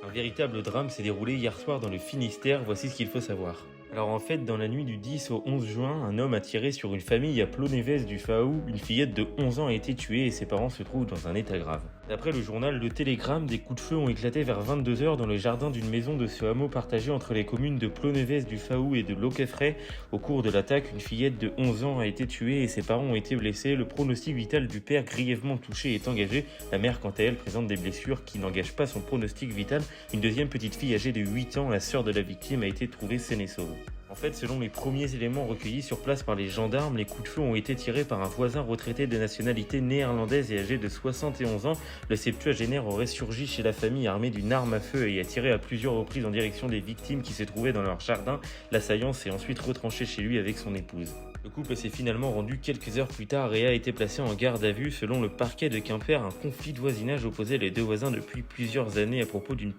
Un véritable drame s'est déroulé hier soir dans le Finistère, voici ce qu'il faut savoir. Alors en fait, dans la nuit du 10 au 11 juin, un homme a tiré sur une famille à Plonévez du Faou. Une fillette de 11 ans a été tuée et ses parents se trouvent dans un état grave. D'après le journal Le Télégramme, des coups de feu ont éclaté vers 22 heures dans le jardin d'une maison de ce hameau partagé entre les communes de Plonévez du Faou et de Loqueffret. Au cours de l'attaque, une fillette de 11 ans a été tuée et ses parents ont été blessés. Le pronostic vital du père, grièvement touché, est engagé. La mère, quant à elle, présente des blessures qui n'engagent pas son pronostic vital. Une deuxième petite fille âgée de 8 ans, la sœur de la victime, a été trouvée saine et sauve. En fait, selon les premiers éléments recueillis sur place par les gendarmes, les coups de feu ont été tirés par un voisin retraité de nationalité néerlandaise et âgé de 71 ans. Le septuagénaire aurait surgi chez la famille armé d'une arme à feu et a tiré à plusieurs reprises en direction des victimes qui se trouvaient dans leur jardin. L'assaillant s'est ensuite retranché chez lui avec son épouse. Le couple s'est finalement rendu quelques heures plus tard et a été placé en garde à vue. Selon le parquet de Quimper, un conflit de voisinage opposait les deux voisins depuis plusieurs années à propos d'une